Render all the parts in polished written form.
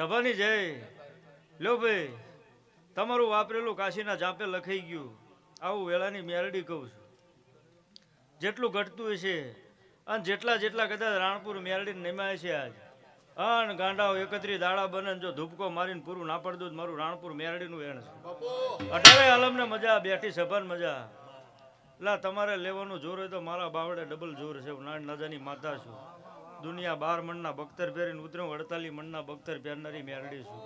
સભાની જય લ્યો ભાઈ, તમારું વાપરેલું કાશીના જાપે લખાઈ ગયું. આવું વેળાની મેરડી કહું છું. જેટલું ઘટતું હશે અને જેટલા જેટલા કદાચ રાણપુર મેરડીને નિમાય છે આજ અન ગાંડાઓ 31 દાડા બને જો ધૂપકો મારીને પૂરું ના પડતું મારું રાણપુર મેરડીનું વેણ છે. 18 આલમને મજા, બેઠી સભાન મજા. લા તમારે લેવાનું જોર હોય તો મારા બાવડે ડબલ જોર છે. હું નાન નજાની માતા છું. દુનિયા 12 મણના બખ્તર પહેરીને ઉતર્યો, 48 મણના બખ્તર પહેરનારી મેરડી છું.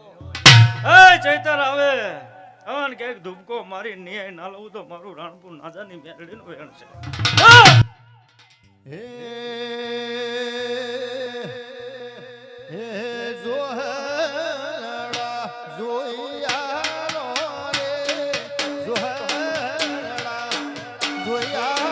એ ચૈતર આવે અન કે ધૂપકો મારી ન્યાય ના લઉં તો મારું રાણપુર નાજાની મેરડીનું વેણ છે. હે હે જોહરડા જોયારો રે જોહરડા જોયા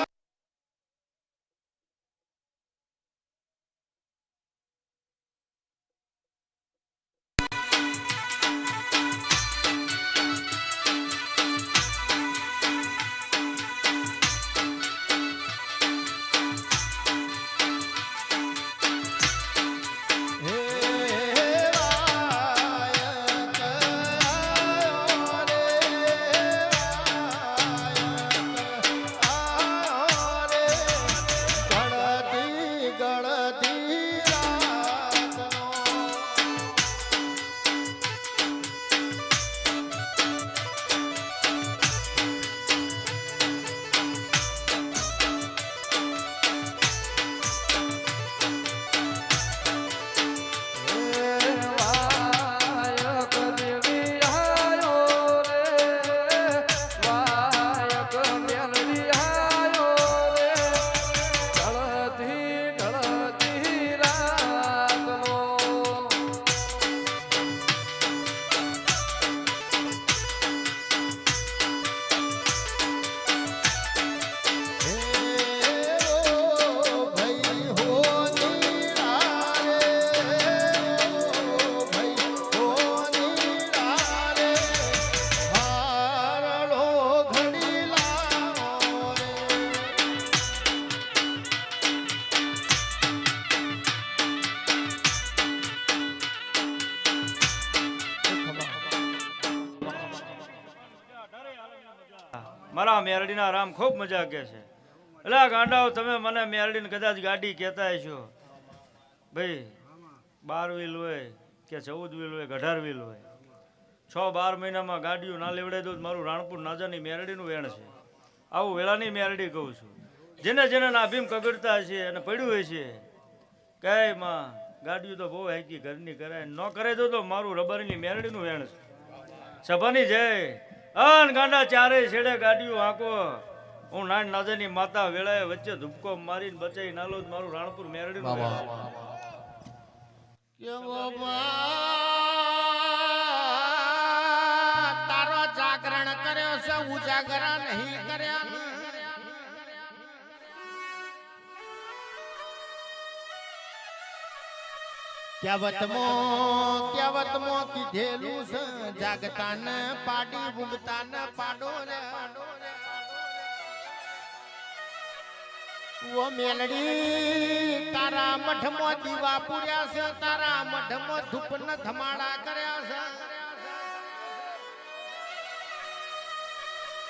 મારા મેરડીના રામ ખૂબ મજા કે છે. એટલે ગાંડાઓ તમે મને મેરડીને કદાચ ગાડી કહેતા હશો ભાઈ, 12 વ્હીલ હોય કે 14 વ્હીલ હોય કે 18 વ્હીલ હોય, 6-12 મહિનામાં ગાડીઓ ના લેવડાવી દો મારું રાણપુર નાજાની મેરડીનું વેણ છે. આવું વેળાની મેરડી કહું છું. જેને જેને નાભીમ કગડતા હશે અને પડ્યું હોય છે કઈ માં ગાડીઓ તો બહુ હાકી ઘરની કરાય ન કરાય દો તો મારું રબરની મેરડીનું વેણ છે. સભાની જય અન ગાંડા ચારે છેડે ગાડીઓ હાંકો. હું નાન નાજાની માતા વેળાએ વચ્ચે ધૂપકો મારીને બચાઈ નાલો મારું રાણપુર મેરડીનું વેણ છે. તારો જાગરણ કર્યો છે, ઉજાગર નહીં કર્યા. કહેવતમાં કીધેલું છે, જાગતા ને પાડી ઊંઘતા ને પાડો રે. ઓ મેલડી તારા મઠમાં દીવા પૂર્યા છે, તારા મઠમાં ધૂપ ને ધમાડા કર્યા છે.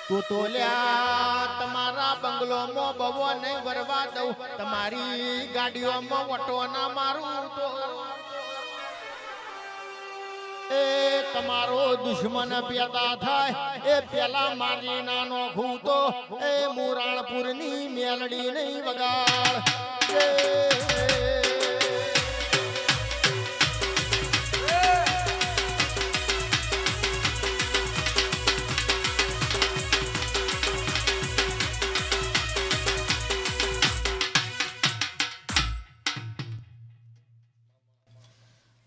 તું તો લ્યા તમારા બંગલોમાં બવો નહીં વરવા દઉં, તમારી ગાડીઓમાં વટો ના મારું તો એ તમારો દુશ્મન પેદા થાય એ પેલા મારી નાનો ઘૂતો એ મુરાણપુરની મેલડી નહીં વગાડ.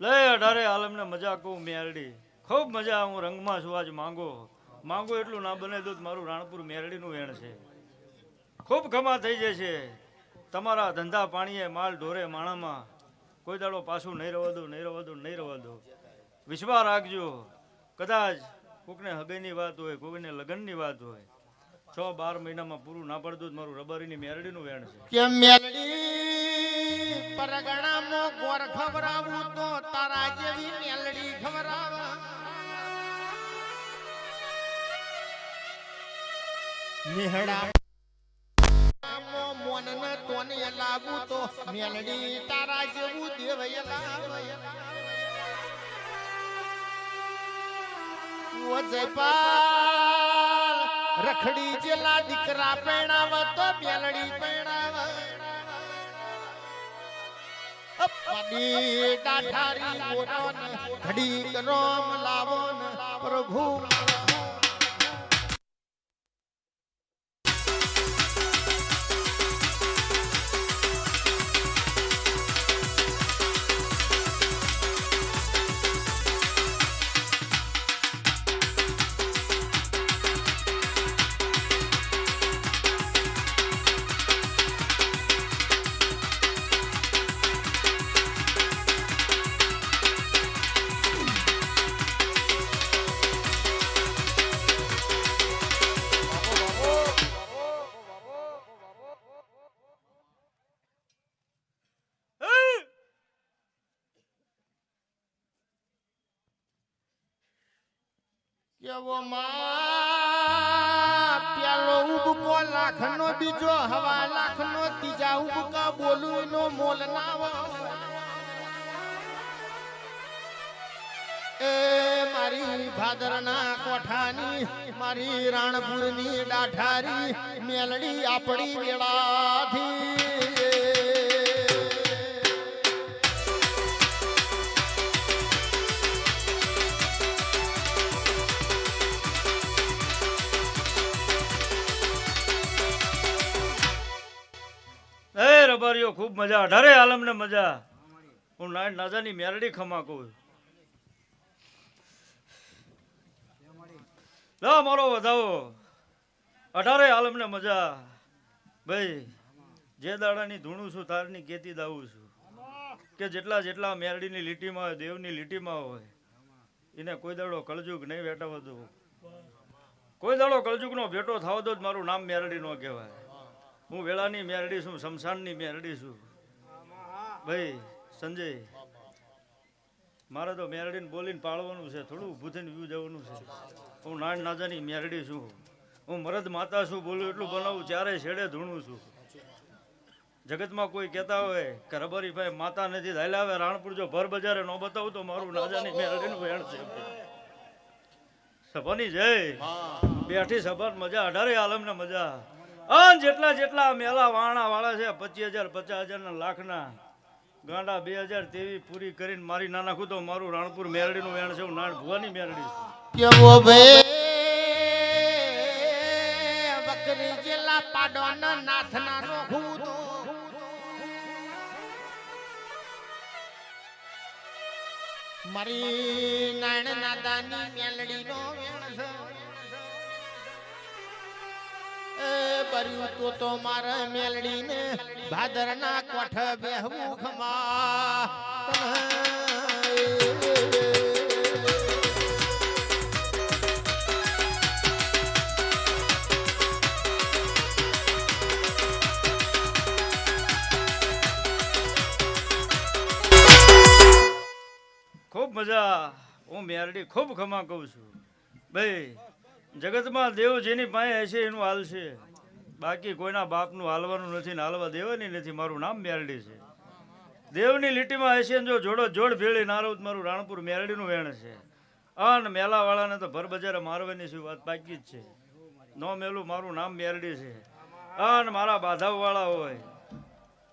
લે 18 આલમને મજા કહું મેરડી ખૂબ મજા. હું રંગમાં છું આજ માંગો એટલું ના બને તો મારું રાણપુર મેરડીનું વેણ છે. ખૂબ ખમા થઈ જશે તમારા ધંધા પાણીએ માલ ઢોરે માણામાં કોઈ દાડો પાછું નહીં રહેવા દો. વિશ્વાસ રાખજો. કદાચ કોકને હગઈની વાત હોય, કોઈને લગ્નની વાત હોય, 6-12 મહિનામાં પૂરું ના પડતું મારું રબારીની મેરડીનું વેણ છે. કે મેલડી પરગણામાં ગોર ખવરાવું તો તારા જેવી મેલડી મેહડા મોન ન તોને લાગુ તો મેલડી તારા જેવું દેવય લાવય ઓ જયપાલ રખડી જેલા દીકરા પેણાવ તો મેલડી પેણાવ અપડી ડાઠારી બોરોન ઘડી રોમ લાવોન પ્રભુ કેવો માં પેલો ઉબકો લાખનો બીજો હવા લાખનો ત્રીજા ઉબકા બોલું નો મોલ નાવ એ મારી ભાદરના કોઠાની મારી રાણપુરની ડાઠારી મેલડી આપણી વેળાથી રબારીઓ ખૂબ મજા 18 આલમને મજા હું નાજાની મેરડી ખમા કહું લા મારો વધાવો 18 આલમને મજા ભાઈ જે દાડાની ધૂણું છું તારની કેતી દાવું છું કે જેટલા જેટલા મેરડીની લીટીમાં હોય દેવની લીટીમાં હોય એને કોઈ દાડો કળજુગ નહીં વેટાવો દો કોઈ દાડો કળજુગનો ભેટો થાવ દો જ મારું નામ મેરડી નો કહેવાય હું વેળાની મેરડી છું શમશાનની મેરડી છું ભાઈ સંજય મારે તો મેરડીને બોલીને પાળવાનું છે થોડું ઊભું થઈને વ્યૂ જવાનું છે હું નાન નાજાની મેરડી છું હું મરદ માતા છું બોલું એટલું બનાવું ચારે છેડે ધૂણું છું જગતમાં કોઈ કહેતા હોય કે રબારી ભાઈ માતા નથી હાલ્યા આવે રાણપુર જો ભર બજારે ન બતાવું તો મારું નાજાની મેરડીનું વેણ છે સભાની જય બેઠી સભા મજા 18 આલમને મજા જેટલા જેટલા મેલા વાણા વાળા છે 25,000 50,000 ના લાખના ગાંડા 2023 પૂરી કરીને મારી નાના ખુદો મારું રાણપુર મેરડીનું વેણ છે હું નાણ ભુવાની મેરડી કેવો બે બકરી જેલા પાડોનો નાથના નો ખુદો મારી નાણ નાદાની મેલડી નો વેણ છે બર્યું તો મારા મેલડી ને ભાદરના કોઠ બેહવું ખમા ખૂબ મજા હું મેરડી ખૂબ ખમા કહું છું ભાઈ જગતમાં દેવ જેની પાસે હશે એનું હાલશે બાકી કોઈના બાપનું હાલવાનું નથી ને હાલવા દેવાની નથી મારું નામ મેરડી છે દેવની લીટીમાં હશે જો જોડો જોડ ભેળી નારું મારું રાણપુર મેરડીનું વેણ છે અન મેલાવાળાને તો ભર બજારે મારવાની શું વાત બાકી જ છે નો મેલું મારું નામ મેરડી છે અન મારા બાધાવાળા હોય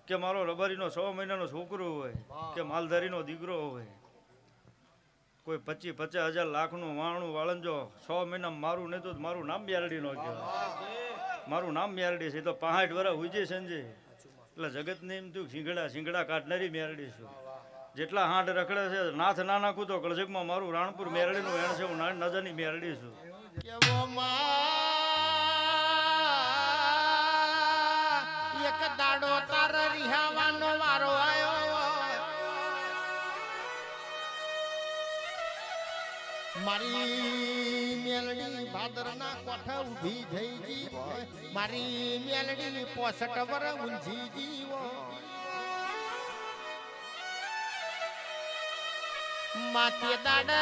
કે મારો રબારીનો 100 મહિનાનો છોકરો હોય કે માલધારીનો દીકરો હોય કોઈ 25-50,000 લાખનું વાણું વાળંજો 100 મહિના મારું નહીં તો મારું નામ મેરડી નો કહેવાય મારું નામ મેરડી છે તો 65 વર્ષ હુજે સંજય એટલે જગતને એમ તું શીંગડા કાઢનારી મેરડી છું જેટલા હાંડ રખડે છે નાથ ના નાખું તો કળજગમાં મારું રાણપુર મેરડીનું વેણ છે હું નાની નજરની મેરડી છું કેવો માં એક દાડો તાર રિહાવાનો વારો આયો મારી મેલડી ભાદરના કોઠા ઊભી થઈ જીવો મારી મેલડી 65 વર્ષ ઊંઝી જીવો માથે દાડે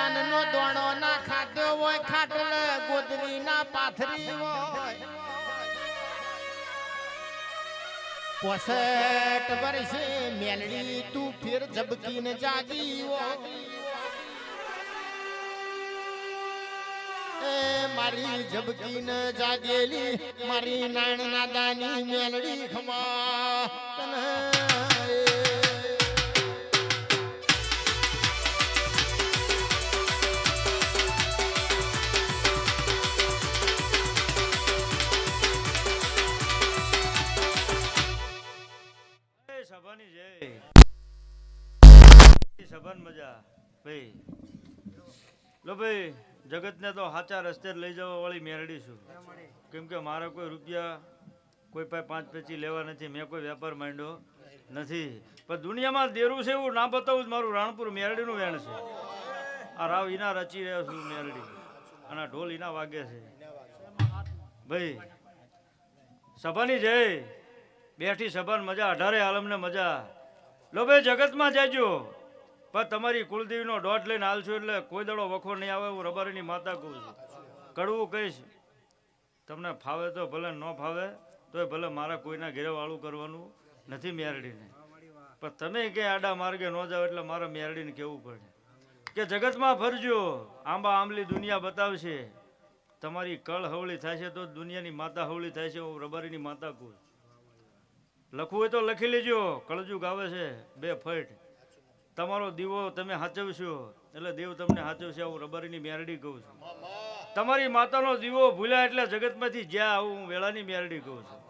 અન્નનો દોણો ના ખાધ્યો હોય ખાટલે ગોદરી ના પાથરી હોય 65 વર્ષે મેલડી તું ફેર જબકીને જાગી હોય એ મારી જબકીને જાગેલી મારી નાણ નાદાની મેલડી ખમા તને સભાની જય સભાન મજા ભાઈ લો ભાઈ જગતને તો સાચા રસ્તે જ લઈ જવા વાળી મેરડી છું કેમ કે મારા કોઈ રૂપિયા કોઈ પાસે 5 પૈસી લેવા નથી મેં કોઈ વેપાર માંડ્યો નથી પણ દુનિયામાં દેરું છે એવું ના બતાવું મારું રાણપુર મેરડીનું વેણ છે આ રાવ ઈના રચી રહ્યો છું મેરડી અને ઢોલ ઈના વાગે છે ભાઈ સભાની જય બેઠી સભાન મજા 18 આલમને મજા લો ભાઈ જગતમાં જાજો પણ તમારી કુલદેવીનો દોઢ લઈને હાલશો એટલે કોઈ દડો વખો નહીં આવે હું રબારીની માતા કહું છું કડવું કહીશ તમને ફાવે તો ભલે ન ફાવે તોય ભલે મારા કોઈના ઘેરે વાળું કરવાનું નથી મેરડીને પણ તમે ક્યાંય આડા માર્ગે ન જાઓ એટલે મારા મેરડીને કહેવું પડે કે જગતમાં ફરજો આંબા આંબલી દુનિયા બતાવશે તમારી કળ હવળી થાય છે તો દુનિયાની માતા હવળી થાય છે હું રબારીની માતા કહું લખવું હોય તો લખી લેજો કળજુગ આવે છે 2 ફટ તમારો દીવો તમે હાચવશો એટલે દેવ તમને હાચવશે હું રબારીની મેરડી કહું છું તમારી માતાનો દીવો ભૂલ્યા એટલે જગતમાંથી જ્યાં આવું હું વેળાની મેરડી કહું છું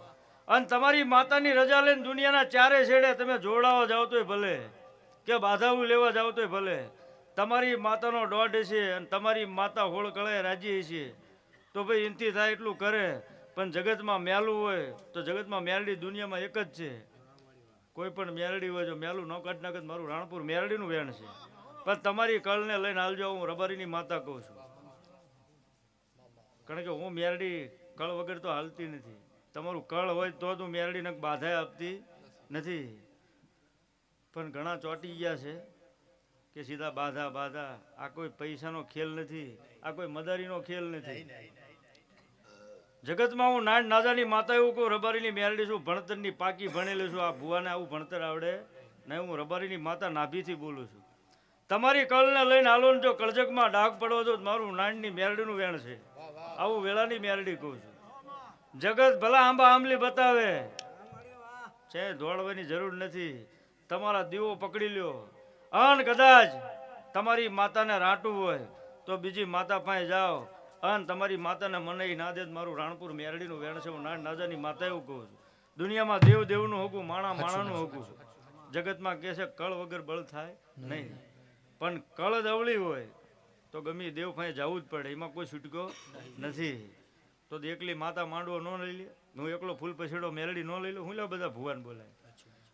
અને તમારી માતાની રજા લઈને દુનિયાના ચારે છેડે તમે જોડાવા જાઓ તોય ભલે કે બાધાવું લેવા જાઓ તોય ભલે તમારી માતાનો દોઢ છે અને તમારી માતા હોળ કળાએ રાજી છે તો ભાઈ એનથી થાય એટલું કરે પણ જગતમાં મેલું હોય તો જગતમાં મેરડી દુનિયામાં એક જ છે કોઈ પણ મેરડી હોય જો મેલું ન કાઢ નાખે મારું રાણપુર મેરડીનું વેણ છે પણ તમારી કળને લઈને હાલજો હું રબારીની માતા કહું છું કારણ કે હું મેરડી કળ વગર તો હાલતી નથી તમારું કળ હોય તો તું મેરડીને બાધા આપતી નથી પણ ઘણા ચોંટી ગયા છે કે સીધા બાધા બાધા આ કોઈ પૈસાનો ખેલ નથી આ કોઈ મદારીનો ખેલ નથી જગતમાં હું નાન નાજાની માતા એવું કહું રબારીની મેરડી છું ભણતરની પાકી ભણેલી છું આ ભુવાને આવું ભણતર આવડે ને હું રબારીની માતા નાભીથી બોલું છું તમારી કળને લઈને હાલો ને જો કળજકમાં ડાઘ પડવો તો મારું નાનની મેરડીનું વેણ છે આવું વેળાની મેરડી કહું છું જગત ભલા આંબા આંબલી બતાવે છે દોડવાની જરૂર નથી તમારા દીવો પકડી લ્યો અન કદાચ તમારી માતાને રાંટવું હોય તો બીજી માતા પાસે જાઓ અને તમારી માતાને મને ના દે મારું રાણપુર મેરડીનું વેણ છે હું નાજાની માતા એવું કહું છું દુનિયામાં દેવ દેવનું હોગું માણા માણાનું હોગું છું જગતમાં કહે છે કળ વગર બળ થાય નહીં પણ કળ જ અવળી હોય તો ગમે દેવ પાસે જવું જ પડે એમાં કોઈ છૂટકો નથી તો એકલી માતા માંડવો ન લઈ લે હું એકલો ફૂલ પછેડો મેરડી ન લઈ લો હું લે બધા ભુવાન બોલાય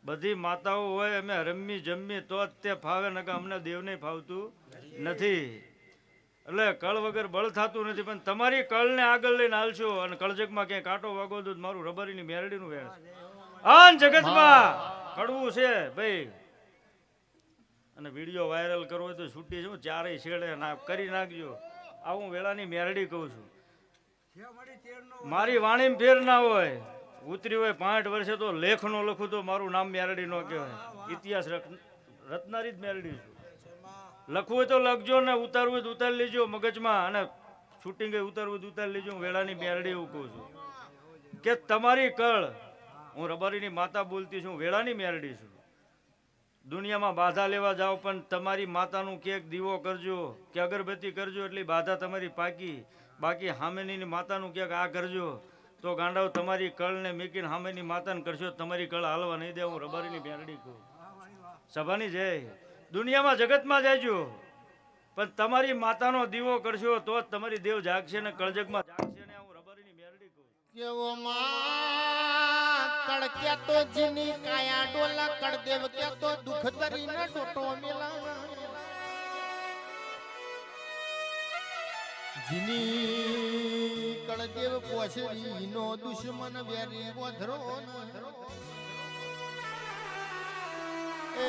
બધી માતાઓ હોય અમે રમી જમી તો જ તે ફાવે નકા અમને દેવને ફાવતું નથી એટલે કળ વગર બળ થતું નથી પણ તમારી કળને આગળ લઈને હાલશો અને કળજગમાં ક્યાંય કાંટો વાગો તો મારું રબારીની મેરડીનું વેણ છે આન જગતમાં કડવું છે ભાઈ અને વિડીયો વાયરલ કરવો હોય તો છૂટી છું ચારેય છેડે ના કરી નાખજો આવું વેળાની મેરડી કહું છું મારી વાણીમાં ફેર ના હોય ઉતરી હોય 65 વર્ષે તો લેખ નો લખું તો મારું નામ મેરડી નો કહેવાય ઇતિહાસ રત્નારી જ મેરડી છું લખવું હોય તો લખજો ને ઉતારવું હોય તો ઉતારી લેજો મગજમાં અને શૂટિંગ ઉતારવું હોય તો ઉતારી લેજો હું વેળાની મેરડી એવું કહું છું કે તમારી કળ હું રબારીની માતા બોલતી છું વેળાની મેરડી છું દુનિયામાં બાધા લેવા જાઓ પણ તમારી માતાનું કેક દીવો કરજો કે અગરબત્તી કરજો એટલી બાધા તમારી પાકી બાકી હામેની માતાનું ક્યાંક આ કરજો તો ગાંડાઓ તમારી કળને મેકીને હામેની માતાને કરશો તમારી કળ હાલવા નહીં દે હું રબારીની મેરડી કહું સભાની જય દુનિયામાં જગતમાં જાયજો પણ તમારી માતાનો દીવો કરશો તો જ તમારી દેવ જાગશે ને કળજગમાં જાગશે ને હું રબારીની મેરડી કહું કેવો માં કળકે તો જીની કાયા ડોલા કળદેવ કે તો દુખ દરીને ટોટો મેલા જીની કળદેવ પોછડી નો દુશ્મન વેરી વધરો એ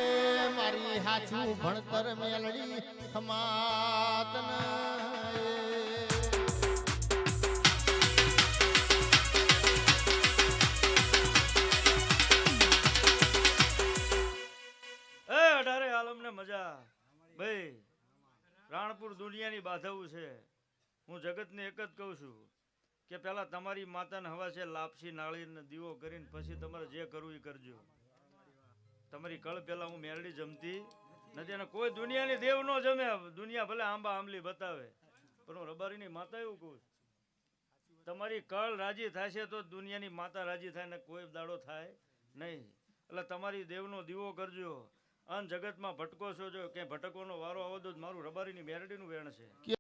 મારી હાચું ભણતર મેલડી સમાતન એ અઢારે આલમને મજા ભાઈ રાણપુર દુનિયાની બાધાવું છે હું જગતને એક જ કહું છું કે પેલા તમારી માતાને હવા છે લાપસી નાળીને દીવો કરીને પછી તમારે જે કરવું એ કરજો તમારી કળ પેલા હું મેરડી જમતી નથી અને કોઈ દુનિયાની દેવ નો જમે દુનિયા ભલે આંબા આંબલી બતાવે પણ હું રબારીની માતા એવું કહું છું તમારી કળ રાજી થાય છે તો દુનિયાની માતા રાજી થાય ને કોઈ દાડો થાય નહીં એટલે તમારી દેવનો દીવો કરજો અન જગતમાં ભટકો છો જો ક્યાંય ભટકવાનો વારો આવો તો મારું રબારીની મેરડીનું વેણ છે